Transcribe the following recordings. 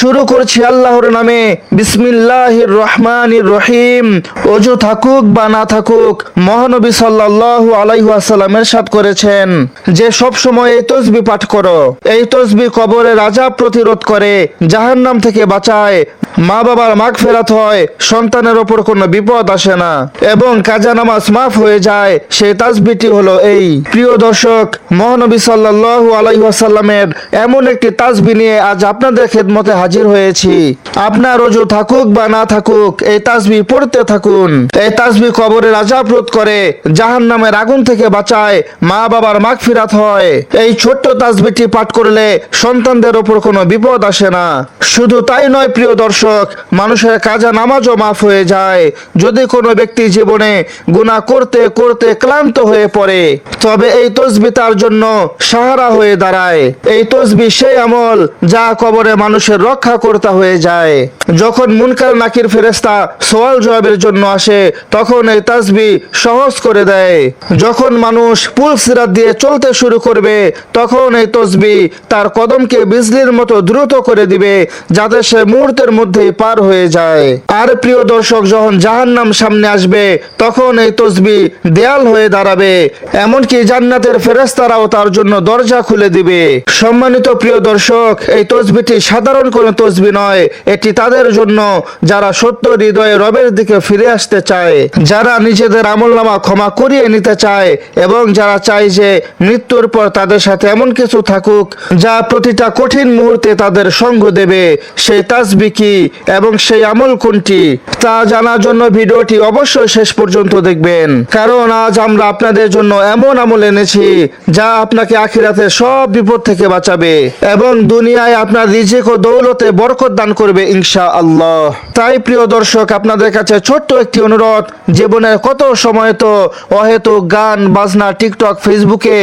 শুরু করছি আল্লাহর নামে। বিসমিল্লাহির রহমানির রহিম। ওযু থাকুক বা না থাকুক, মহানবী সাল্লাল্লাহু আলাইহি ওয়াসাল্লাম ইরশাদ করেছেন যে সব সময় এই তাসবিহ পাঠ করো। এই তাসবিহ কবরের আযাব প্রতিরোধ করে, জাহান্নাম থেকে বাঁচায়, মা বাবার মাগফিরাত হয়, সন্তানের ওপর কোনো বিপদ আসে না এবং কাজা নামাজ মাফ হয়ে যায়। সেই তাসবিহটি হলো এই। প্রিয় দর্শক, মহানবী সাল্লাল্লাহু আলাইহি ওয়াসাল্লামের এমন একটি তাসবিহ নিয়ে আজ আপনাদের খেদমতে হাজির হয়েছি। আপনার ওযু থাকুক বা না থাকুক, এই তাসবিহ পড়তে থাকুন। এই তাসবিহ কবরের আযাব রোধ করে, জাহান্নামের আগুন থেকে বাঁচায়, মা বাবার মাগফিরাত হয়। এই ছোট্ট তাসবিহটি পাঠ করলে সন্তানদের ওপর কোনো বিপদ আসে না। শুধু তাই নয় প্রিয় দর্শক, মানুষের কাজা নামাজও মাফ হয়ে যায়। যদি কোনো ব্যক্তি জীবনে গুনাহ করতে করতে ক্লান্ত হয়ে পড়ে, তবে এই তাসবিহ তার জন্য সাহারা হয়ে দাঁড়ায়। এই তাসবিহ সেই আমল যা কবরে মানুষের রক্ষা কর্তা হয়ে যায়। যখন মুনকার নাকির ফেরেশতা সওয়াল জবাবের জন্য আসে, তখন এই তাসবিহ সহজ করে দেয়। যখন মানুষ পুল সিরাত দিয়ে চলতে শুরু করবে, তখন এই তাসবিহ তার কদমকে বিজলির মতো দ্রুত করে দিবে, যাতে সে মুহূর্তের মধ্যেই পার হয়ে যায়। আর প্রিয় দর্শক, যখন জাহান্নাম সামনে আসবে, তখন এই তাসবিহ দেয়াল হয়ে দাঁড়াবে। এমনকি জান্নাতের ফেরেশতারাও তার জন্য দরজা খুলে দিবে। সম্মানিত প্রিয় দর্শক, এই তাসবিহটি সাধারণ কোনো তাসবিহ নয়। এটি তাদের জন্য যারা সত্য হৃদয়ে রবের দিকে ফিরে আসতে চায়, যারা নিজেদের আমলনামা ক্ষমা করিয়ে নিতে চায় এবং যারা চায় যে মৃত্যুর পর তাদের সাথে এমন কিছু থাকুক যা প্রতিটা কঠিন মুহূর্তে তাদের সঙ্গ দেবে। সেই তাসবিহ কি এবং সেই আমল কোনটি, তা জানার জন্য ভিডিওটি অবশ্যই শেষ পর্যন্ত দেখবেন। কারণ আজ আমরা আপনাদের জন্য এমন আমল এনেছি যা আপনাকে আখিরাতে সব বিপদ থেকে বাঁচাবে এবং দুনিয়ায় আপনার রিজিক ও দৌলতে বরকত দান করবে ইনশাআল্লাহ। তাই প্রিয় দর্শক, আপনাদের কাছে ছোট্ট একটি অনুরোধ, জীবনের কত সময় তো অহেতুক গান বাজনা, টিকটক, ফেসবুকে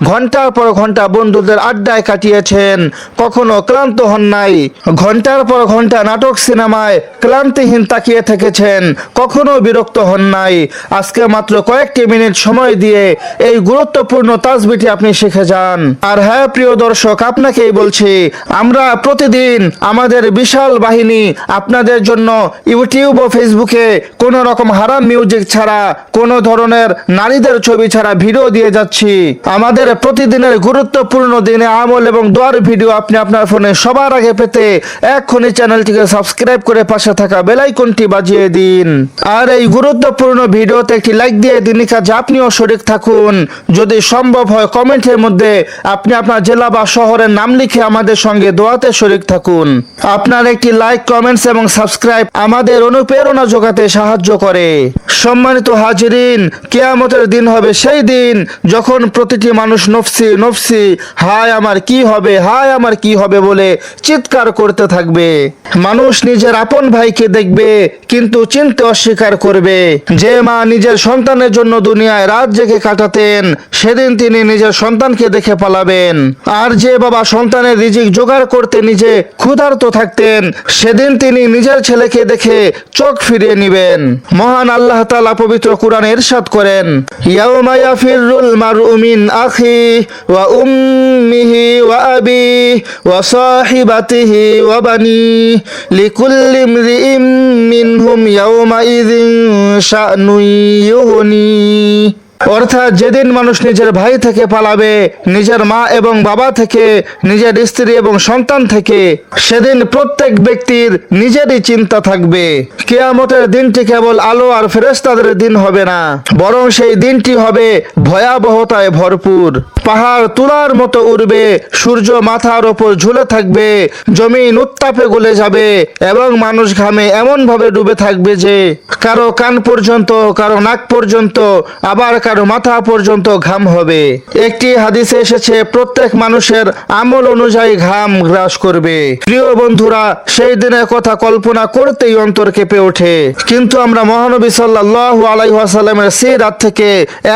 ঘন্টার পর ঘন্টা বন্ধুদের আড্ডায় কাটিয়েছেন, কখনো ক্লান্ত হন নাই। ঘন্টার পর ঘন্টা নাটক সিনেমায় ক্লান্তিহীন তাকিয়ে থেকেছেন, কখনো বিরক্ত হন নাই। আজকে মাত্র কয়েকটি মিনিট সময় দিয়ে এই গুরুত্বপূর্ণ তাসবিহটি আপনি শিখে যান। আর হ্যাঁ প্রিয় দর্শক, আপনাকেই বলছি, আমরা প্রতিদিন আমাদের বিশাল বাহিনী আপনাদের জন্য ইউটিউব ও ফেসবুকে কোনো রকম হারাম মিউজিক ছাড়া, কোনো ধরনের নারীদের ছবি ছাড়া ভিডিও দিয়ে যাচ্ছি। আমাদের প্রতিদিনের গুরুত্বপূর্ণ দিনে আমল এবং দোয়ার ভিডিও আপনি আপনার ফোনে সবার আগে পেতে এক্ষুনি চ্যানেলটিকে সাবস্ক্রাইব করে পাশে থাকা বেল আইকনটি বাজিয়ে দিন। আর এই গুরুত্বপূর্ণ ভিডিওতে একটি লাইক দিয়ে দিন, কাজে আপনিও শরীক থাকুন। যদি সম্ভব হয় কমেন্টের মধ্যে আপনি আপনার জেলা বা শহরের নাম লিখে আমাদের সঙ্গে দোয়াতে শরীক থাকুন। আপনার একটি লাইক, কমেন্টস এবং সাবস্ক্রাইব আমাদের অনুপ্রেরণা যোগাতে সাহায্য করে। সম্মানিত হাজিরিন, কিয়ামতের দিন হবে সেই দিন যখন প্রতিটি মানুষ নফসি নফসি, হায় আমার কি হবে, হায় আমার কি হবে বলে চিৎকার করতে থাকবে। মানুষ নিজের আপন ভাইকে দেখবে কিন্তু চিনতে অস্বীকার করবে। যে মা নিজের সন্তানের জন্য দুনিয়ায় রাত জেগে কাটাতেন, সেদিন তিনি নিজের সন্তানকে দেখে পালাবেন। আর যে বাবা সন্তানের রিজিক জোগাড় করতে নিজে ক্ষুধার্ত থাকতেন, সেদিন তিনি নিজের ছেলেকে দেখে চোখ ফিরিয়ে নিবেন। মহান আল্লাহ তাআলা পবিত্র কোরআনে ইরশাদ করেন, ইয়াউমা ইয়াফিরুল মারউ মিন আখি ওয়া উম্মিহি ওয়া আবিহি ওয়া সাহিবাতিহি ওয়া বানি লিকুল্লি ইমরিইম মিনহুম ইয়াউমা ইযিন শা'নুন ইউগনি। অর্থাৎ যেদিন মানুষ নিজের ভাই থেকে পালাবে, নিজের মা এবং বাবা থেকে, নিজের স্ত্রী এবং সন্তান থেকে, সেদিন প্রত্যেক ব্যক্তির নিজেরই চিন্তা থাকবে। কিয়ামতের দিনটি কেবল আলো আর ফেরেশতাদের দিন হবে না, বরং সেই দিনটি হবে ভয়াবহতায় ভরপুর। পাহাড় তুলার মতো উড়বে, সূর্য মাথার ওপর ঝুলে থাকবে, জমিন উত্তাপে গলে যাবে এবং মানুষ ঘামে এমন ভাবে ডুবে থাকবে যে কারো কান পর্যন্ত, কারো নাক পর্যন্ত, আবার কারো মাথা পর্যন্ত ঘাম হবে। একটি হাদিসে এসেছে, প্রত্যেক মানুষের আমল অনুযায়ী ঘাম গ্রাস করবে। প্রিয় বন্ধুরা, সেই দিনের কথা কল্পনা করতেই অন্তর কেঁপে ওঠে। কিন্তু আমরা মহানবী সাল্লাল্লাহু আলাইহি ওয়াসাল্লামের সিরাত থেকে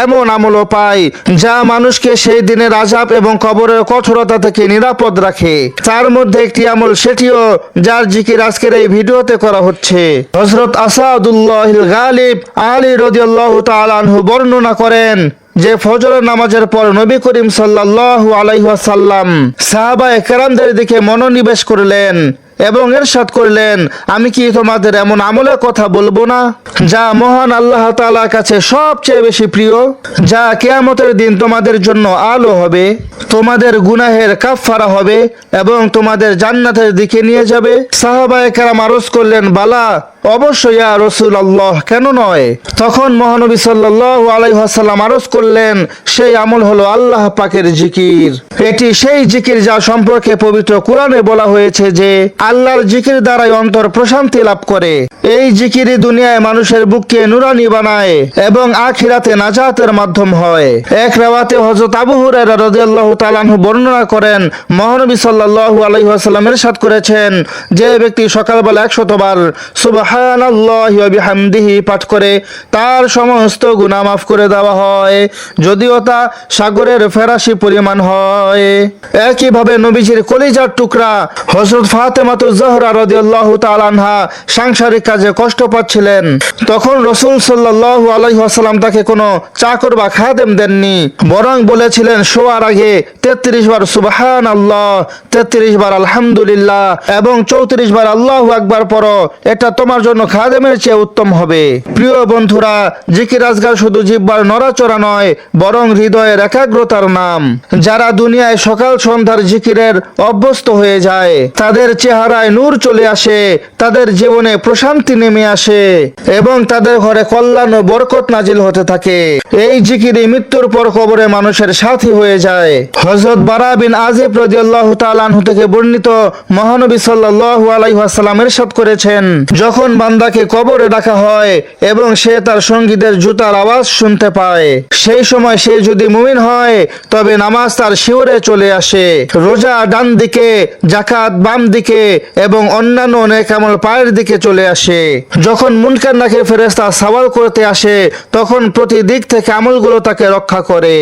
এমন আমলও পাই যা মানুষকে সেই দিনের আযাব এবং কবরের কঠোরতা থেকে নিরাপদ রাখে। তার মধ্যে একটি আমল, সেটিও যার জিকির আজকের এই ভিডিওতে করা হচ্ছে। হযরত আসাদুল্লাহিল গালিব আলী রাদিয়াল্লাহু তাআলা আনহু বর্ণনা করেন যে ফজরের নামাজের পর নবী করিম সাল্লাল্লাহু আলাইহি ওয়াসাল্লাম সাহাবায়ে কেরামদের দিকে মনোনিবেশ করলেন এবং ইরশাদ করলেন, আমি কি তোমাদের এমন আমলের কথা বলবো না যা মহান আল্লাহ তাআলার কাছে সবচেয়ে বেশি প্রিয়, যা কিয়ামতের দিন তোমাদের জন্য আলো হবে, তোমাদের গুনাহের কাফফারা হবে এবং তোমাদের জান্নাতের দিকে নিয়ে যাবে। সাহাবায়ে কেরাম আরজ করলেন, বালা, অবশ্যই ইয়া রাসূলুল্লাহ, কেন নয়? তখন মহানবী সাল্লাল্লাহু আলাইহি ওয়াসাল্লাম আরজ করলেন, সেই আমল হলো আল্লাহ পাকের জিকির। এটি সেই জিকির যা সম্পর্কে পবিত্র কোরআনে বলা হয়েছে যে আল্লাহর জিকির দ্বারাই অন্তর প্রশান্তি লাভ করে। এই জিকিরই দুনিয়ায় মানুষের বুককে নুরানি বানায় এবং আখিরাতে নাজাতের মাধ্যম হয়। এক রাওয়াতে হযরত আবু হুরায়রা রাদিয়াল্লাহু তাআলা আনহু বর্ণনা করেন, মহানবী সাল্লাল্লাহু আলাইহি ওয়াসাল্লাম ইরশাদ করেছেন, যে ব্যক্তি সকালবেলা 100 বার সুবহানাল্লাহি ওয়া বিহামদিহি পাঠ করে তার সমস্ত গুনাহ মাফ করে দেওয়া হয়, যদিও তা সাগরের ফেরাশি পরিমাণ হয়। একইভাবে নবীজির কলিজার টুকরা হযরত ফাতেমাতুজ জোহরা রাদিয়াল্লাহু তাআলা আনহা সাংসারিক কাজে কষ্ট পাচ্ছিলেন। তখন রাসূল সাল্লাল্লাহু আলাইহি ওয়াসাল্লাম তাকে কোনো চাকর বা খাদেম দেননি, বরং বলেছিলেন, শোয়ার আগে 33 বার সুবহানাল্লাহ, 33 বার আলহামদুলিল্লাহ এবং 34 বার আল্লাহু আকবার পড়ো, এটা তোমার জন্য খাদেমের চেয়ে উত্তম হবে। প্রিয় বন্ধুরা, জিকির আজগার শুধু জিহ্বার নড়াচড়া নয়, বরং হৃদয়ের একাগ্রতার নাম। যারা দুনিয়ায় সকাল সন্ধ্যার জিকিরের অভ্যস্ত হয়ে যায়, তাদের চেহারায় নূর চলে আসে, তাদের জীবনে প্রশান্তি নেমে আসে এবং তাদের ঘরে কল্যাণ ও বরকত নাজিল হতে থাকে। এই জিকিরই মৃত্যুর পর কবরে মানুষের সাথী হয়ে যায়। হযরত বারা বিন আজিব রাদিয়াল্লাহু তাআলা আনহু থেকে বর্ণিত, মহানবী সাল্লাল্লাহু আলাইহি ওয়াসাল্লাম ইরশাদ করেছেন, যখন বান্দাকে কবরে রাখা হয় এবং সে তার সঙ্গীদের জুতার আওয়াজ শুনতে পায়, সেই সময় সে যদি মুমিন হয় তবে নামাজ তার শিওরে চলে আসে, রোজা ডান দিকে, যাকাত বাম দিকে এবং অন্যান্য নেক আমল পায়ের দিকে চলে আসে। যখন মুনকার নাকির ফেরেশতা সওয়াল করতে আসে, তখন প্রতি দিক থেকে আমলগুলো তাকে রক্ষা করে।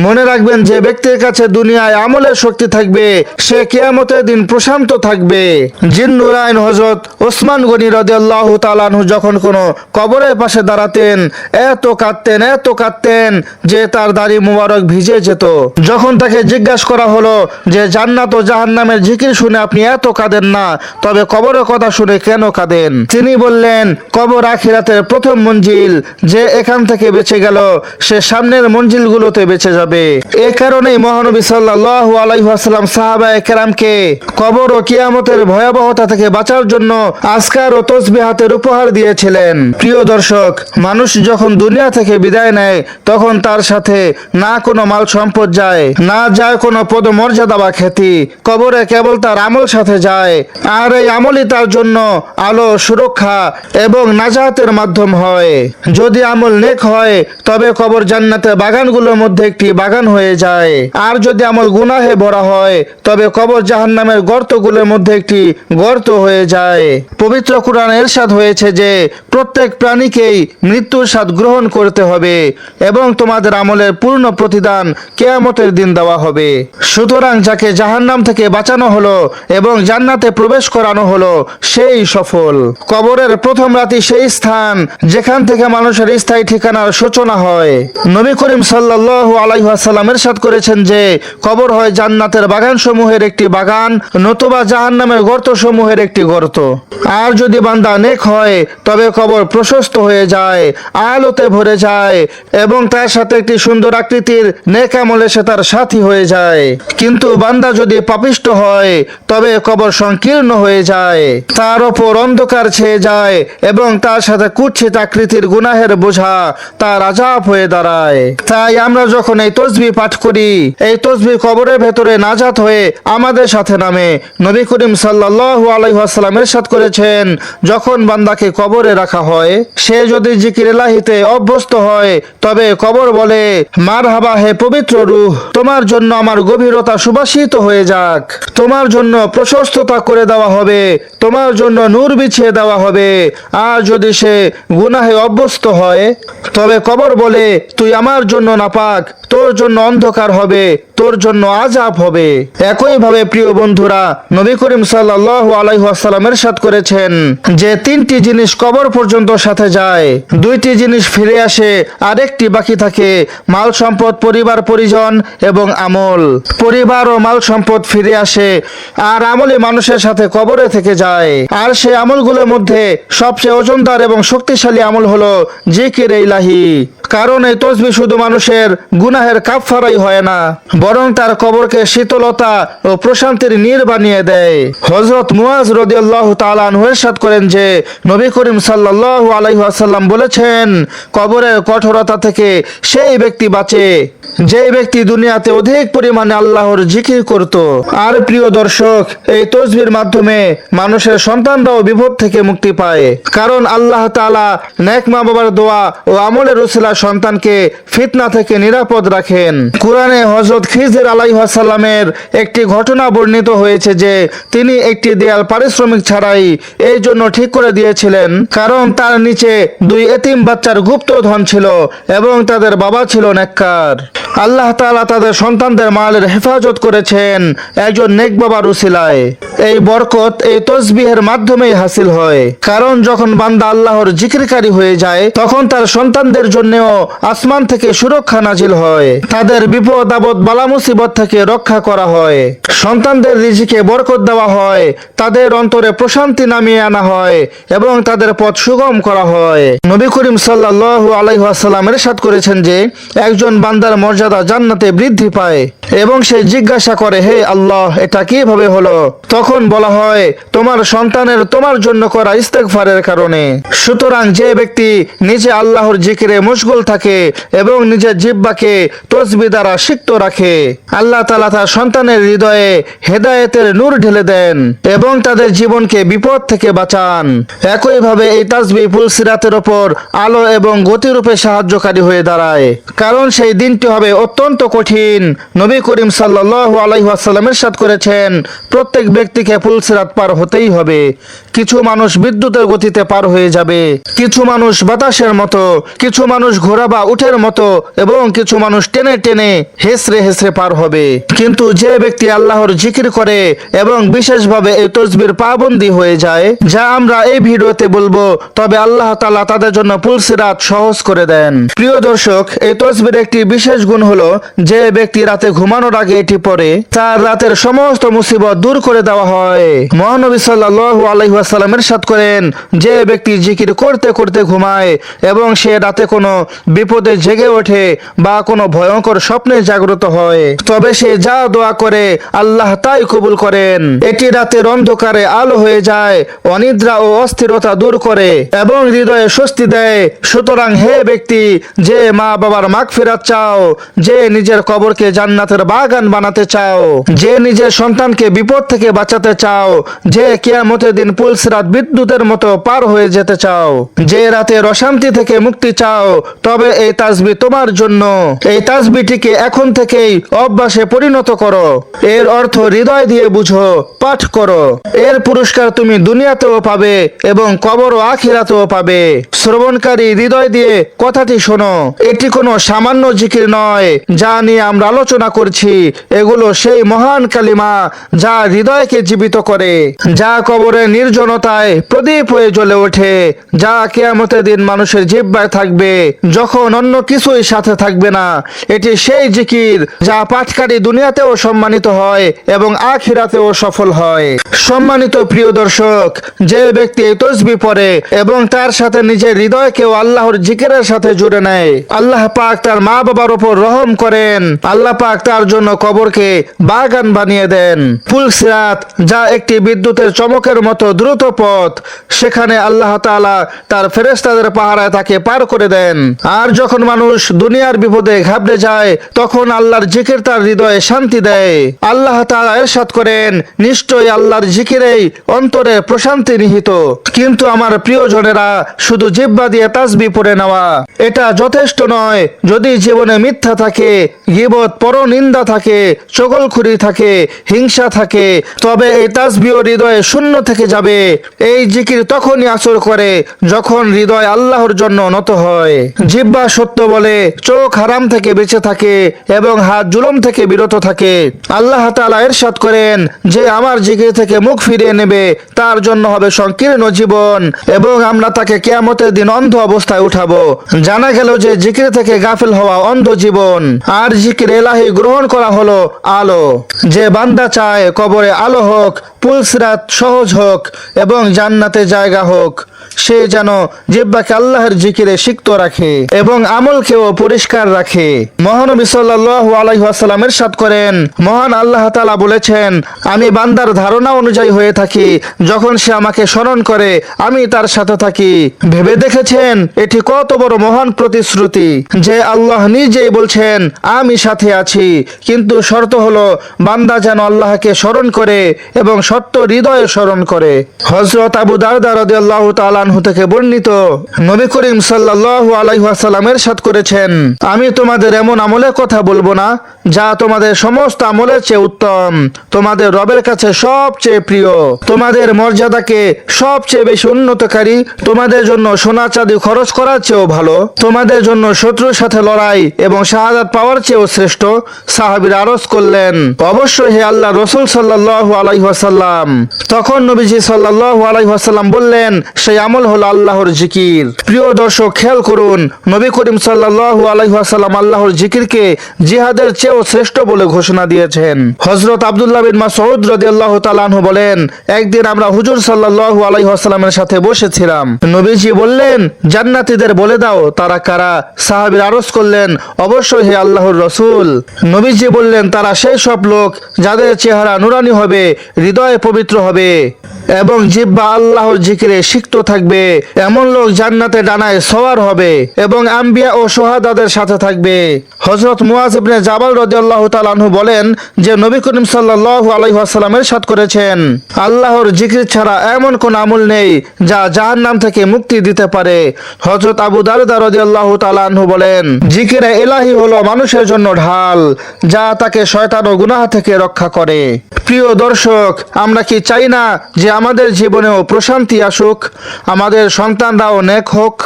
মনে রাখবেন, যে ব্যক্তির কাছে দুনিয়ায় আমলের শক্তি থাকবে সে কিয়ামতের দিন প্রশান্ত থাকবে। জিন্নুরাইন হযরত ওসমান গনি রাদিয়াল্লাহু তাআলা আনহু যখন কোনো কবরের পাশে দাঁড়াতেন, এত কাঁদতেন যে তার দাড়ি মুবারক ভিজে যেত। যখন তাকে জিজ্ঞাসা করা হলো যে জান্নাত ও জাহান্নামের জিকির শুনে আপনি এত কাঁদেন না, তবে কবরের কথা শুনে কেন কাঁদেন? তিনি বললেন, কবর আখিরাতের প্রথম মঞ্জিল, যে এখান থেকে বেঁচে গেল সে সামনের মঞ্জিলগুলোতে বেঁচে যাবে। এ কারণেই মহানবী সাল্লাল্লাহু আলাইহি ওয়াসাল্লাম সাহাবায়ে কেরামকে কবর ও কিয়ামতের ভয়াবহতা থেকে বাঁচার জন্য আজকার ও তসবিহাতের উপহার দিয়েছিলেন। প্রিয় দর্শক, মানুষ যখন দুনিয়া থেকে বিদায় নেয় তখন তার সাথে না কোনো মাল সম্পদ যায়, না যায় কোনো পদমর্যাদা বা খ্যাতি, কবরে কেবল তার আমল সাথে যায়। আর এই আমলই তার জন্য আলো, সুরক্ষা এবং নাজাতের মাধ্যম হয়। যদি আমল নেক হয় তবে কবর জান্নাতের বাগানগুলোর মধ্যে একটি বাগান হয়ে যায়, আর যদি আমল গুনাহে ভরা হয় তবে কবর জাহান্নামের গর্তগুলোর মধ্যে একটি গর্ত হয়ে যায়। পবিত্র কোরআনে ইরশাদ হয়েছে যে প্রত্যেক প্রাণীকেই মৃত্যুর স্বাদ গ্রহণ করতে হবে এবং তোমাদের আমলের পূর্ণ প্রতিদান কিয়ামতের দিন দেওয়া হবে। সুতরাং যাকে জাহান্নাম থেকে বাঁচানো হলো এবং জান্নাতে প্রবেশ করানো হলো সেই সফল। কবরের প্রথম রাতি সেই স্থান যেখান থেকে মানুষের স্থায়ী ঠিকানার সূচনা হয়। নবী করিম সাল্লাল্লাহু আলাইহি ওয়াসাল্লাম ইরশাদ করেছেন যে কবর হয় জান্নাতের বাগান সমূহের একটি বাগান, নতুবা জাহান্নামের গর্ত সমূহের একটি গর্ত। আর যদি বান্দা নেক হয় তবে কবর প্রশস্ত হয়ে যায়, আলোতে ভরে যায় এবং তার সাথে একটি সুন্দর আকৃতির নেক আমল এসে তার সাথী হয়ে যায়। কিন্তু বান্দা যদি পাপিষ্ট হয় তবে কবর সংকীর্ণ হয়ে যায়, তার ওপর অন্ধকার ছেয়ে যায় এবং তার সাথে কুৎসিত আকৃতির গুনাহের বোঝা তার আযাব হয়ে দাঁড়ায়। তাই আমরা যখন এই তসবিহ পাঠ করি, এই তসবিহ কবরের ভেতরে নাজাত হয়ে আমাদের সাথে নামে। নবী করিম সাল্লাল্লাহু আলাইহি ওয়াসাল্লাম ইরশাদ করেছেন, যখন বান্দাকে কবরে রাখা হয় সে যদি জিকির ইলাহিতে অভ্যস্ত হয় তবে কবর বলে, মারহাবা হে পবিত্র রূহ, তোমার জন্য আমার গভীরতা সুবাসিত হয়ে যাক, তোমার জন্য প্রশস্ততা করে দেওয়া হবে, তোমার জন্য নূর বিছিয়ে দেওয়া হবে। আর যদি সে গুনাহে অভ্যস্ত হয় তবে কবর বলে, তুই আমার জন্য নাপাক, তোর জন্য অন্ধকার হবে, তোর জন্য আযাব হবে। একইভাবে প্রিয় বন্ধুরা, নবী করিম সাল্লাল্লাহু আলাইহি ওয়াসাল্লাম ইরশাদ করেছেন যে তিনটি জিনিস কবর পর্যন্ত সাথে যায়, দুইটি জিনিস ফিরে আসে, আরেকটি বাকি থাকে, মাল সম্পদ, পরিবার পরিজন এবং আমল। পরিবার ও মাল সম্পদ ফিরে আসে, আর আমলই মানুষের সাথে কবরে থেকে যায়। আর সেই আমলগুলোর মধ্যে সবচেয়ে ওজনদার এবং শক্তিশালী আমল হলো জিকির ইলাহি। কারণ এই তসবিহ শুধু মানুষের গুনাহের কাফফারাই হয় না, বরং তার কবরকে শীতলতা ও প্রশান্তির নীড় বানিয়ে দেয়। হযরত মুআজ রাদিয়াল্লাহু তাআলা আনহু ইরশাদ করেন যে নবী করিম সাল্লাল্লাহু আলাইহি ওয়াসাল্লাম বলেছেন, কবরের কঠোরতা থেকে সেই ব্যক্তি বাঁচে যে ব্যক্তি দুনিয়াতে অধিক পরিমাণে আল্লাহর জিকির করত। আর প্রিয় দর্শক, এই তসবিহর মাধ্যমে মানুষের সন্তানরাও বিপদ থেকে মুক্তি পায়, কারণ আল্লাহ তাআলা নেক মা বাবার দোয়া ও আমলের উসিলা সন্তানকে ফিতনা থেকে নিরাপদ রাখেন। কুরআনে হযরত খিজির আলাইহিস সালামের একটি ঘটনা বর্ণিত হয়েছে যে তিনি একটি দেয়াল পারিশ্রমিক ছাড়াই এই জন্য ঠিক করে দিয়েছিলেন, কারণ তার নিচে দুই এতিম বাচ্চার গুপ্ত ধন ছিল এবং তাদের বাবা ছিল নেককার। আল্লাহ তাআলা তাদের সন্তানদের মালের হেফাজত করেছেন একজন নেক বাবার উসিলায়। এই বরকত এই তসবিহের মাধ্যমেই হাসিল হয়, কারণ যখন বান্দা আল্লাহর জিকিরকারী হয়ে যায় তখন তার সন্তানদের জন্যও আসমান থেকে সুরক্ষা নাজিল হয়, তাদের বিপদ আপদ বালা মুসিবত থেকে রক্ষা করা হয়, সন্তানদের রিজিকে বরকত দেওয়া হয়, তাদের অন্তরে প্রশান্তি নামিয়ে আনা হয় এবং তাদের পথ সুগম করা হয়। নবী করিম সাল্লাল্লাহু আলাইহি ওয়াসাল্লাম ইরশাদ করেছেন যে একজন বান্দার মর্যাদা জান্নাতে বৃদ্ধি পায় এবং সে জিজ্ঞাসা করে, হে আল্লাহ, এটা কিভাবে হলো? তখন বলা হয়, তোমার সন্তানের তোমার জন্য করা ইস্তেগফারের কারণে। সুতরাং যে ব্যক্তি নিজে আল্লাহর জিকিরে মশগুল থাকে এবং নিজের জিহ্বাকে তসবিহ দ্বারা সিক্ত রাখে, আল্লাহ তাআলা তার সন্তানের হৃদয়ে হেদায়েতের নূর ঢেলে দেন এবং তাদের জীবনকে বিপদ থেকে বাঁচান। একইভাবে এই তাসবিহ পুলসিরাতের ওপর আলো এবং গতিরূপে সাহায্যকারী হয়ে দাঁড়ায়, কারণ সেই দিনটি হবে অত্যন্ত কঠিন। নবী করিম সাল্লাল্লাহু আলাইহি ওয়াসাল্লাম ইরশাদ করেছেন, প্রত্যেক ব্যক্তিকে পুলসিরাত পার হতেই হবে। কিছু মানুষ বিদ্যুতের গতিতে পার হয়ে যাবে, কিছু মানুষ বাতাসের মতো, কিছু মানুষ ঘোড়া বা উটের মতো এবং কিছু মানুষ টেনে টেনে হেসরে হেসরে পার হবে। কিন্তু যে ব্যক্তি আল্লাহর জিকির করে এবং বিশেষভাবে এই তসবির পাবন্দি হয়ে যায়, যা আমরা এই ভিডিওতে বলবো, তবে আল্লাহ তাআলা তাদের জন্য পুলসিরাত সহজ করে দেন। প্রিয় দর্শক, এই তসবির একটি বিশেষ গুণ হলো যে ব্যক্তি রাতে ঘুমানোর আগে এটি পড়ে তার রাতের সমস্ত মুসিবত দূর করে দেওয়া হয়। মহানবী সাল্লাল্লাহু আলাইহি ওয়াসাল্লাম ইরশাদ করেন, যে ব্যক্তি জিকির করতে করতে ঘুমায় এবং সে রাতে কোনো বিপদে জেগে ওঠে বা কোনো ভয়ঙ্কর স্বপ্নে জাগ্রত হয়, তবে সে যা দোয়া করে আল্লাহ তাই কবুল করেন। এটি রাতের অন্ধকারে আলো হয়ে যায়, অনিদ্রা ও অস্থিরতা দূর করে এবং হৃদয়ে স্বস্তি দেয়। সুতরাং হে ব্যক্তি, যে মা বাবার মাগফিরাত চাও, যে নিজের কবরকে জান্নাতের বাগান বানাতে চাও, যে নিজের সন্তানকে বিপদ থেকে বাঁচাতে চাও, যে কিয়ামতের দিন পুলসিরাত বিদ্যুতের মতো পার হয়ে যেতে চাও, যে রাতের অশান্তি থেকে মুক্তি চাও, তবে এই তাসবিহ তোমার জন্য। এই তাসবিহটিকে এখন থেকেই অভ্যাসে পরিণত করো। এর অর্থ হৃদয় দিয়ে বুঝো, পাঠ করো। এর পুরস্কার তুমি দুনিয়াতেও পাবে এবং কবর ও আখিরাতেও পাবে। শ্রবণকারী হৃদয় দিয়ে কথাটি শোনো। এটি কোনো সামান্য জিকির নয় যা নিয়ে আমরা আলোচনা করছি। এগুলো সেই মহান কালিমা যা হৃদয়কে জীবিত করে, যা কবরের নির্জনতায় প্রদীপ হয়ে জ্বলে ওঠে, যা কিয়ামতের দিন মানুষের জিহ্বায় থাকবে যখন অন্য কিছুই সাথে থাকবে না। এটি সেই জিকির যা পাঠকারী দুনিয়াতেও সম্মানিত হয় এবং আখিরাতেও সফল হয়। সম্মানিত প্রিয় দর্শক, যে ব্যক্তি এই তসবিহ পড়ে এবং তার সাথে নিজের হৃদয়কেও আল্লাহর জিকিরের সাথে জুড়ে নেয়, আল্লাহ পাক তার মা বাবার উপর রহম করেন। আল্লাহ পাক তার জন্য কবরকে বাগান বানিয়ে দেন। পুলসিরাত, যা একটি বিদ্যুতের চমকের মতো দ্রুত পথ, সেখানে আল্লাহ তাআলা তার ফেরেশতাদের পাহারায় তাকে পার করে দেন। আর যখন মানুষ দুনিয়ার বিপদে ঘাবড়ে যায়, তখন আল্লাহর জিকির তার হৃদয়ে শান্তি দেয়। আল্লাহ তাআলা ইরশাদ করেন, নিশ্চয়ই আল্লাহর জিকিরেই অন্তরে প্রশান্তি নিহিত। কিন্তু আমার প্রিয়জনেরা, শুধু জিহ্বা দিয়ে তাসবিহ পড়ে নেওয়া এটা যথেষ্ট নয়। যদি জীবনে মিথ্যা থাকে, গীবত পরনিন্দা থাকে, চগলখুরি থাকে, হিংসা থাকে, তবে এই তাসবিহ হৃদয়ে শূন্য থেকে যাবে। এই জিকির তখনই আসর করে যখন হৃদয় আল্লাহর জন্য নত হয়, জিহ্বা সত্য বলে, চোখ হারাম থেকে বেঁচে থাকে এবং হাত জুলুম থেকে বিরত থাকে। আল্লাহ তাআলা ইরশাদ করেন যে আমার জিকির থেকে মুখ ফিরিয়ে নেবে তার জন্য হবে সংকীর্ণ জীবন এবং আমরা তাকে কিয়ামতের দিন অন্ধ অবস্থায় উঠাবো। জানা গেল যে জিকির থেকে গাফিল হওয়া অন্ধ জীবন, আর জিকির এলাহি গ্রহণ করা হলো আলো। যে বান্দা চায় কবরে আলো হোক, পুলসিরাত সহজ হোক এবং জান্নাতে জায়গা হোক, সে যেন জিহ্বাকে আল্লাহর জিকিরে সিক্ত রাখে এবং আমলকেও পরিষ্কার রাখে। মহানবী সাল্লাল্লাহু আলাইহি ওয়াসাল্লাম ইরশাদ করেন, মহান আল্লাহ তাআলা বলেছেন, আমি বান্দার ধারণা অনুযায়ী হয়ে থাকি, যখন সে আমাকে স্মরণ করে আমি তার সাথে থাকি। ভেবে দেখেছেন এটি কত বড় মহান প্রতিশ্রুতি যে আল্লাহ নিজেই বলছেন আমি সাথে আছি, কিন্তু শর্ত হলো বান্দা যেন আল্লাহকে স্মরণ করে এবং সত্য হৃদয়ে স্মরণ করে। হযরত আবু দারদা রাদিয়াল্লাহু তাআলা আনহু থেকে বর্ণিত, নবী করিম সাল্লাল্লাহু আলাইহি ওয়াসাল্লাম ইরশাদ করেছেন, আমি তোমাদের এমন আমলের কথা বলবো না যা তোমাদের সমস্ত আমলের চেয়ে উত্তম, তোমাদের রবের কাছে সবচেয়ে প্রিয়, তোমাদের মর্যাদাকে সবচেয়ে বেশি উন্নতকারী, তোমাদের জন্য সোনা চাঁদি খরচ করার চেয়েও ভালো, তোমাদের জন্য শত্রুর সাথে লড়াই এবং শাহাদাত পাওয়ার চেয়েও শ্রেষ্ঠ। সাহাবীরা আরজ করলেন, অবশ্যই হে আল্লাহ রাসূল সাল্লাল্লাহু আলাইহি ওয়াসাল্লাম। তখন নবীজি সাল্লাল্লাহু আলাইহি ওয়াসাল্লাম বললেন, সেই আমল হলো আল্লাহর জিকির। প্রিয় দর্শক, খেয়াল করুন, নবী করিম সাল্লাল্লাহু আলাইহি ওয়াসাল্লাম আল্লাহর জিকিরকে জিহাদের চেয়েও শ্রেষ্ঠ বলে ঘোষণা দিয়েছেন। হযরত আব্দুল্লাহ বিন মাসউদ রাদিয়াল্লাহু তাআলা আনহু বলেন, একদিন আমরা হুজুর সাল্লাল্লাহু আলাইহি ওয়াসাল্লামের সাথে বসেছিলাম। নবীজি বললেন, জান্নাতীদের বলে দাও তারা কারা? সাহাবীরা আরজ করলেন, অবশ্যই হে আল্লাহর রাসূল। নবীজি বললেন, তারা সেই সব লোক যাদের চেহারা নুরানি হবে, হৃদয় পবিত্র হবে এবং জিহ্বা আল্লাহর জিকিরে সিক্ত থাকবে। এমন লোক জান্নাতে ডানায় সওয়ার হবে এবং আম্বিয়া ও শুহাদাদের সাথে থাকবে। হযরত মুআজ ইবনে জাবাল রাদিয়াল্লাহু তাআলা আনহু বলেন যে নবী করিম সাল্লাল্লাহু আলাইহি ওয়াসাল্লাম ইরশাদ করেছেন, আল্লাহর জিকির ছাড়া এমন কোন আমল নেই যা জাহান্নাম থেকে মুক্তি দিতে পারে। হযরত আবু দারদা রাদিয়াল্লাহু তাআলা আনহু বলেন, জিকিরে ইলাহি হলো মানুষের জন্য ঢাল যা তাকে শয়তান ও গুনাহ থেকে রক্ষা করে। প্রিয় দর্শক, আমরা কি চাই না যে আমাদের জীবনেও প্রশান্তি আসুক, আমাদের সন্তানরাও নেক হোক,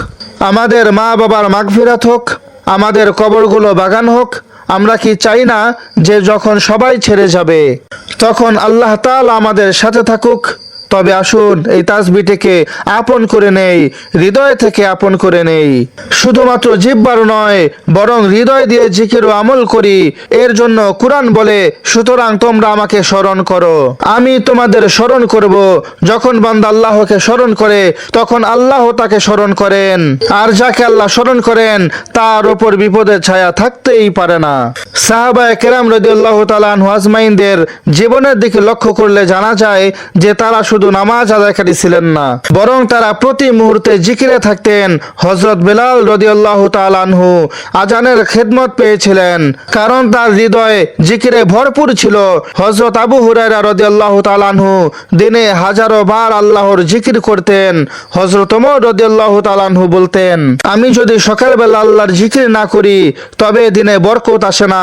আমাদের মা বাবার মাগফিরাত হোক, আমাদের কবরগুলো বাগান হোক? আমরা কি চাই না যে যখন সবাই ছেড়ে যাবে তখন আল্লাহ তাআলা আমাদের সাথে থাকুক? তবে আসুন এই তাসবিহটিকে আপন করে নেই, হৃদয় থেকে আপন করে নেই। শুধুমাত্র জিহ্বার নয়, বরং হৃদয় দিয়ে জিকির ও আমল করি। এর জন্য কুরআন বলে, সুতরাং তোমরা আমাকে স্মরণ করো, আমি তোমাদের স্মরণ করব। যখন বান্দা আল্লাহকে স্মরণ করে তখন আল্লাহ তাকে স্মরণ করেন, আর যাকে আল্লাহ স্মরণ করেন তার উপর বিপদের ছায়া থাকতেই পারে না। সাহাবায়ে কেরাম রাদিয়াল্লাহু তাআলা আনহু আজমাইনদের জীবনের দিকে লক্ষ্য করলে জানা যায় যে তারা শুধু নামাজ আদায়কারী ছিলেন না, বরং তারা প্রতি মুহূর্তে জিকিরে থাকতেন। হযরত বেলাল রাদিয়াল্লাহু তাআলা আনহু আজানের খেদমত পেয়েছিলেন, কারণ তার হৃদয় জিকিরে ভরপুর ছিল। হযরত আবু হুরায়রা রাদিয়াল্লাহু তাআলা আনহু দিনে হাজারো বার আল্লাহর জিকির করতেন। হযরত ওমর রাদিয়াল্লাহু তাআলা আনহু বলতেন, আমি যদি সকালবেলা আল্লাহর জিকির না করি তবে দিনে বরকত আসে না।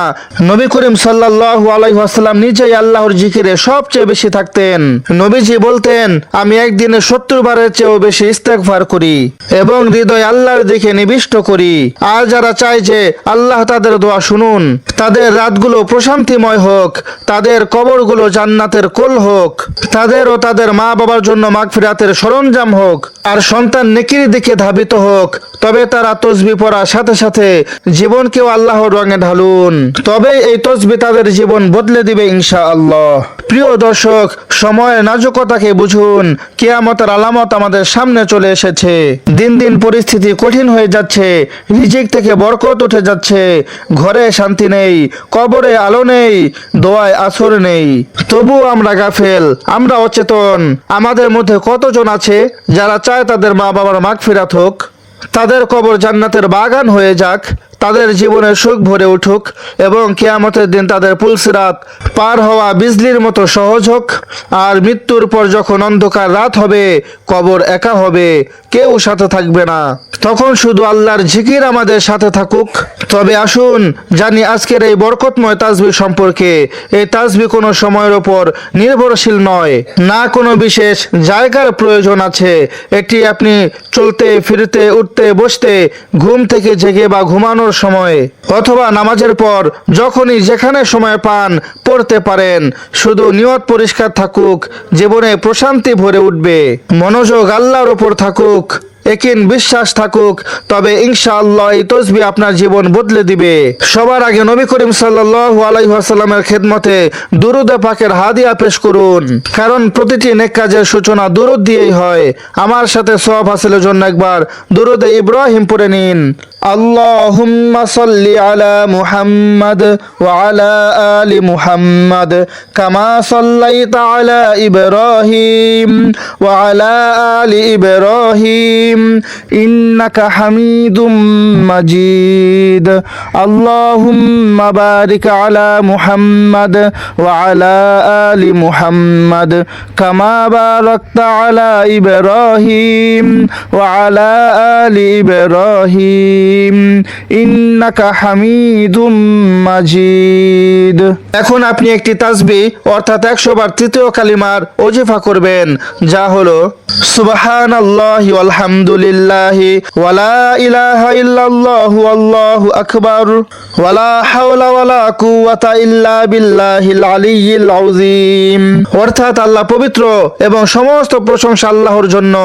নবী করিম সাল্লাল্লাহু আলাইহি ওয়াসাল্লাম নিজেই আল্লাহর জিকিরে সবচেয়ে বেশি থাকতেন। নবীজি বলতেন, আমি একদিনে 70 বারের চেয়েও বেশি ইস্তেগফার করি এবং হৃদয় আল্লাহর দিকে নিবিষ্ট করি। আর যারা চায় যে আল্লাহ তাদের দোয়া শুনুন, তাদের রাতগুলো প্রশান্তিময় হোক, তাদের কবরগুলো জান্নাতের কোল হোক, তাদের ও তাদের মা বাবার জন্য মাগফিরাতের সরঞ্জাম হোক, আর সন্তান নেকির দিকে ধাবিত হোক, তবে তারা তসবিহ পড়ার সাথে সাথে জীবনকেও আল্লাহর রঙে ঢালুন। তবে এই তসবিহ তাদের জীবন বদলে দিবে ইনশাআল্লাহ। প্রিয় দর্শক, সময়ের নাজুকতাকে বুঝুন, কিয়ামতের আলামত আমাদের সামনে চলে এসেছে। দিন দিন পরিস্থিতি কঠিন হয়ে যাচ্ছে, রিজিক থেকে বরকত উঠে যাচ্ছে, ঘরে শান্তি নেই, কবরে আলো নেই, দোয়ায় আসর নেই। তবু আমরা গাফেল, আমরা অচেতন। আমাদের মধ্যে কতজন আছে যারা চায় তাদের মা বাবার মাগফিরাত হোক, তাদের কবর জান্নাতের বাগান হয়ে যাক, তাদের জীবনে সুখ ভরে উঠুক এবং কিয়ামতের দিন তাদের পুলসিরাত পার হওয়া বিজলির মতো সহজ হোক। আর মৃত্যুর পর যখন অন্ধকার রাত হবে, কবর একা হবে, কেউ সাথে থাকবে না, তখন শুধু আল্লাহর জিকির আমাদের সাথে থাকুক। তবে আসুন জানি আজকের এই বরকতময় তাসবিহ সম্পর্কে। এই তাসবিহ কোনো সময়ের ওপর নির্ভরশীল নয়, না কোনো বিশেষ জায়গার প্রয়োজন আছে। এটি আপনি চলতে ফিরতে, উঠতে বসতে, ঘুম থেকে জেগে বা ঘুমানোর সময় অথবা নামাজের পর যখনই যেখানে সময় পান পড়তে পারেন। শুধু নিয়ত পরিষ্কার থাকুক, জীবনে প্রশান্তি ভরে উঠবে, মনোযোগ আল্লাহর ওপর থাকুক, একিন বিশ্বাস থাকুক, তবে ইনশাআল্লাহ এই তাসবিহ আপনার জীবন বদলে দিবে। সবার আগে নবী করিম সাল্লাল্লাহু আলাইহি ওয়াসাল্লামের খেদমতে দুরুদ পাকের হাদিয়া পেশ করুন, কারণ প্রতিটি নেক কাজের সূচনা দুরুদ দিয়েই হয়। আমার সাথে সওয়াব হাসিলের জন্য একবার দুরুদ ইব্রাহিম পড়ে নিন। আল্লাহুম্মা সাল্লি আলা মুহাম্মাদ ওয়া আলা আলি মুহাম্মাদ কামা সাল্লাইতা আলা ইব্রাহিম ওয়া আলা আলি ইব্রাহিম ইন্নাকা হামিদুম মাজিদ। আল্লাহুম্মা বারিক আলা মুহাম্মাদ ওয়া আলা আলি মুহাম্মাদ কামা বারাকতা আলা ইব্রাহিম ওয়া আলা আলি ইব্রাহিম ইন্নাকা হামিদুম মাজিদ। এখন আপনি একটি তাসবিহ অর্থাৎ 100 বার তৃতীয় কালিমার ওজিফা করবেন, যা হলো সুবহানাল্লাহি ওয়ালহামদুলিল্লাহি ওয়ালা ইলাহা ইল্লাল্লাহু আল্লাহু আকবার ওয়ালা হাওলা ওয়ালা কুওয়াতা ইল্লা বিল্লাহিল আলিয়্যিল আযীম। অর্থাৎ আল্লাহ পবিত্র এবং সমস্ত প্রশংসা আল্লাহর জন্য,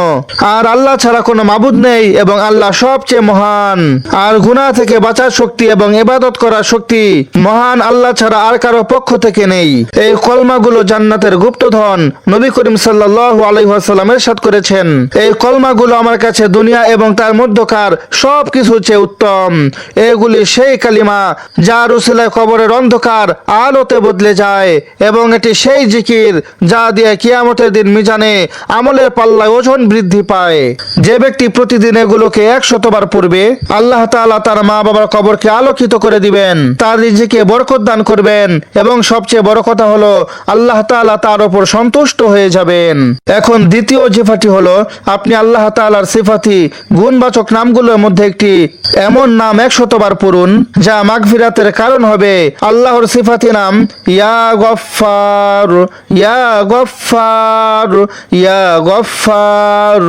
আর আল্লাহ ছাড়া কোনো মাবুদ নেই এবং আল্লাহ সবচেয়ে মহান। আর গুনাহ থেকে বাঁচার শক্তি এবং ইবাদত করার শক্তি মহান আল্লাহ ছাড়া আর কারো পক্ষ থেকে নেই। এই কলমাগুলো জান্নাতের গুপ্তধন। নবী করিম সাল্লাল্লাহু আলাইহি ওয়াসাল্লাম ইরশাদ করেছেন, এই কলমাগুলো আমার কাছে দুনিয়া এবং তার মধ্যকার সব কিছু চেয়ে উত্তম। এগুলি সেই কালিমা যার উসিলায় কবরের অন্ধকার আলোতে বদলে যায়, এবং এটি সেই জিকির যা দিয়ে কিয়ামতের দিন মিজানে আমলের পাল্লায় ওজন বৃদ্ধি পায়। যে ব্যক্তি প্রতিদিন এগুলোকে 100 বার পড়বে, আল্লাহ তাআলা তার মা বাবার কবরকে আলোকিত করে দিবেন, তার রিজিকে বরকত দান করবেন, এবং সবচেয়ে বড় কথা হলো আল্লাহ তাআলা তার উপর সন্তুষ্ট হয়ে যাবেন। এখন দ্বিতীয় জিফাটি হলো আপনি আল্লাহ তাআলার সিফাতি গুণবাচক নামগুলোর মধ্যে একটি এমন নাম 100 বার পড়ুন যা মাগফিরাতের কারণ হবে। আল্লাহর সিফাতি নাম ইয়া গফফার, ইয়া গফফার, ইয়া গফফার,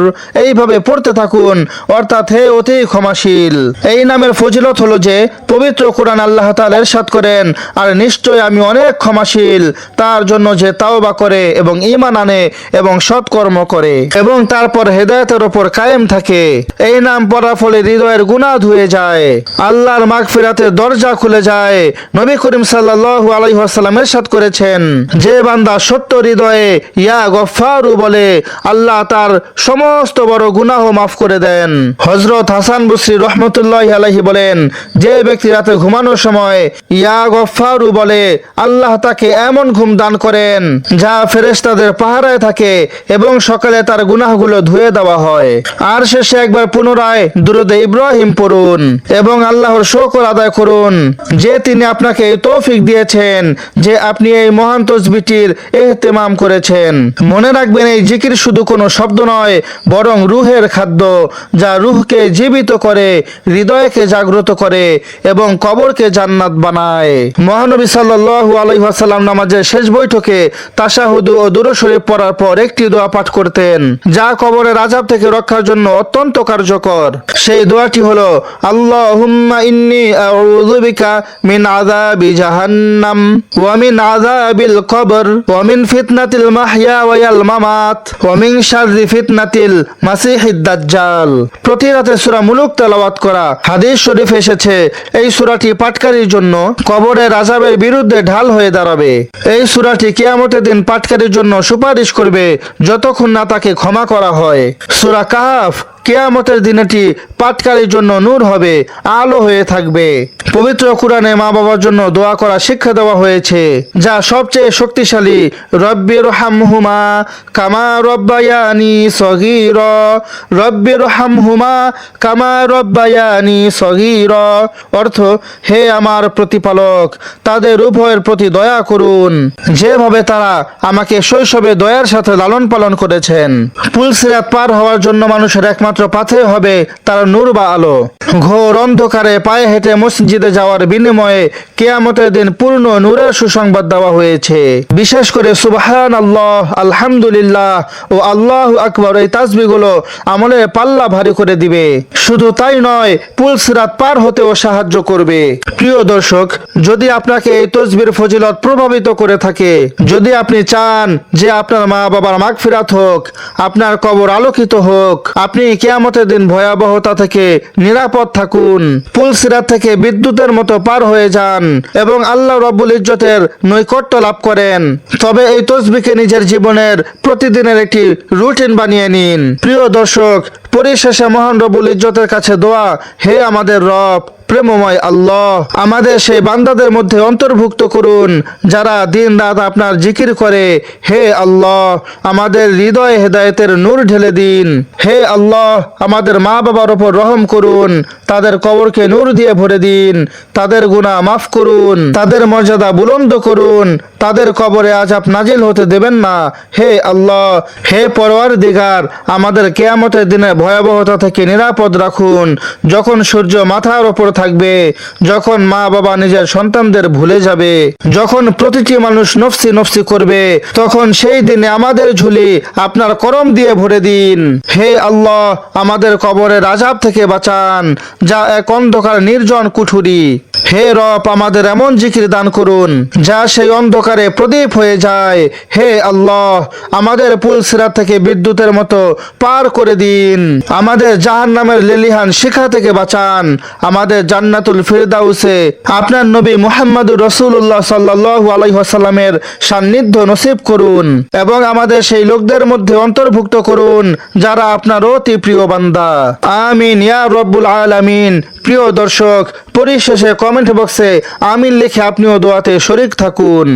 এইভাবে পড়তে থাকুন, অর্থাৎ হে অতি ক্ষমাশীল। এই নামের ফজিলত হলো যে পবিত্র কোরআন আল্লাহ তাআলা ইরশাদ করেন, আর নিশ্চয় আমি অনেক ক্ষমাশীল তার জন্য যে তাওবা করে এবং ঈমান আনে এবং সৎকর্ম করে এবং তারপর হেদায়েতের উপর কায়েম থাকে। এই নাম পড়ার ফলে হৃদয়ের গুনাহ ধুয়ে যায়, আল্লাহর মাগফিরাতের দরজা খুলে যায়। নবী করিম সাল্লাল্লাহু আলাইহি ওয়াসাল্লাম ইরশাদ করেছেন, যে বান্দা সত্য হৃদয়ে ইয়া গফফারু বলে, আল্লাহ তার সমস্ত বড় গুনাহ মাফ করে দেন। হযরত হাসান বসরি রহমতুল্লাহি আলাইহি বলেন, যে ব্যক্তি রাতে ঘুমানোর সময় ইয়া গফফারু বলে, আল্লাহ তাকে এমন ঘুম দান করেন যা ফেরেশতাদের পাহারায় থাকে এবং সকালে তার গুনাহগুলো ধুয়ে দেওয়া হয়। আর শেষে একবার পুনরায় দুরূদে ইব্রাহিম পড়ুন এবং আল্লাহর শুকর আদায় করুন যে তিনি আপনাকে এই তৌফিক দিয়েছেন যে আপনি এই মহান তাসবিহটির ইহতিমাম করেছেন। মনে রাখবেন, এই জিকির শুধু কোনো শব্দ নয়, বরং রূহের খাদ্য, যা রূহকে জীবিত করে, হৃদয়কে জাগ্রত করে এবং কবরকে জান্নাত বানায়। মহানবী সাল্লাল্লাহু আলাইহি ওয়াসাল্লাম নামাজের শেষ বৈঠকে তাশাহুদ ও দুরূদ শরীফ পড়ার পর একটি দোয়া পাঠ করতেন, যা কবরের আযাব থেকে রক্ষার জন্য অত্যন্ত কার্যকর। সেই দোয়াটি হলো, আল্লাহুম্মা ইন্নী আউযু বিকা মিন আযাবি জাহান্নাম ওয়া মিন আযাবিল কবর ওয়া মিন ফিতনাতিল মাহইয়া ওয়াল মামাত ওয়া মিন শাররি ফিতনাতিল মাসিহিদ দাজ্জাল। প্রতি রাতে সূরা মুলুক তেলাওয়াত করা। হাদিস শরীফে এসেছে, এই সূরাটি পাঠকারীর জন্য কবরের আযাবের বিরুদ্ধে ঢাল হয়ে দাঁড়াবে। এই সূরাটি কিয়ামতের দিন পাঠকারীর জন্য সুপারিশ করবে যতক্ষণ না তাকে ক্ষমা করা হয়। সূরা কাহফ কিয়ামতের দিনেটি পাটকারীর জন্য নূর হবে, আলো হয়ে থাকবে। পবিত্র কোরআনে মা বাবার জন্য দোয়া করা শিক্ষা দেওয়া হয়েছে, যা সবচেয়ে শক্তিশালী। রব্বির হামহুমা কামা রব্বায়ানি সগীরা, রব্বির হামহুমা কামা রব্বায়ানি সগীরা। অর্থ, হে আমার প্রতিপালক, তাদের উভয়ের প্রতি দয়া করুন, যেভাবে তারা আমাকে শৈশবে দয়ার সাথে লালন পালন করেছেন। পুলসিরাত পার হওয়ার জন্য মানুষের একমাত্র পাথে হবে তার নূর বা আলো। ঘোর অন্ধকারে পায়ে হেঁটে মসজিদে যাওয়ার বিনিময়ে কিয়ামতের দিন পূর্ণ নূরের সুসংবাদ দেওয়া হয়েছে। বিশেষ করে সুবহানাল্লাহ, আলহামদুলিল্লাহ ও আল্লাহু আকবার এই তাসবিহগুলো আমলের পাল্লা ভারী করে দিবে। শুধু তাই নয়, পুলসিরাত পার হতেও সাহায্য করবে। প্রিয় দর্শক, যদি আপনাকে এই তসবির ফজিলত প্রভাবিত করে থাকে, যদি আপনি চান যে আপনার মা বাবার মাগফিরাত হোক, আপনার কবর আলোকিত হোক, আপনি কিয়ামতের দিন ভয়াবহতা থেকে নিরাপদ থাকুন, পুলসিরাত থেকে বিদ্যুতের মতো পার হয়ে যান এবং আল্লাহ রাব্বুল ইজ্জতের নৈকট্য লাভ করেন, তবে এই তসবিহকে নিজের জীবনের প্রতিদিনের একটি রুটিন বানিয়ে নিন। প্রিয় দর্শক, পরিশেষে মহান রব্বুল ইজ্জতের কাছে দোয়া, হে আমাদের রব, প্রেমময় আল্লাহ, আমাদের সেই বান্দাদের মধ্যে অন্তর্ভুক্ত করুন যারা দিন রাত আপনার জিকির করে। হে আল্লাহ, আমাদের হৃদয়ে হেদায়েতের নূর ঢেলে দিন। হে আল্লাহ, আমাদের মা বাবার ওপর রহম করুন, তাদের কবরকে নূর দিয়ে ভরে দিন, তাদের গুনাহ মাফ করুন, তাদের মর্যাদা বুলন্দ করুন, তাদের কবরে আযাব নাজিল হতে দেবেন না। হে আল্লাহ, হে পরওয়ারদিগার, আমাদের কিয়ামতের দিনে ভয়াবহতা থেকে নিরাপদ রাখুন, যখন সূর্য মাথার ওপর থাকবে, যখন মা বাবা নিজের সন্তানদের ভুলে যাবে, যখন প্রতিটি মানুষ নফসি নফসি করবে, তখন সেই দিনে আমাদের ঝুলি আপনার করম দিয়ে ভরে দিন। হে আল্লাহ, আমাদের কবরের আযাব থেকে বাঁচান, যা এক অন্ধকার নির্জন কুঠুরি। হে রব, আমাদের এমন জিকির দান করুন যা সেই অন্ধকারে প্রদীপ হয়ে যায়। হে আল্লাহ, আমাদের পুলসিরাত থেকে বিদ্যুতের মতো পার করে দিন, আমাদের জাহান্নামের লেলিহান শিখা থেকে বাঁচান, আমাদের জান্নাতুল ফিরদাউসে আপনার নবী মুহাম্মদুর রাসূলুল্লাহ সাল্লাল্লাহু আলাইহি ওয়াসাল্লামের সান্নিধ্য নসিব করুন এবং আমাদের সেই লোকদের মধ্যে অন্তর্ভুক্ত করুন যারা আপনার অতি প্রিয় বান্দা। আমিন ইয়া রব্বুল আলামিন। প্রিয় দর্শক, পরিশেষে কমেন্ট বক্সে আমিন লিখে আপনিও দোয়াতে শরীক থাকুন।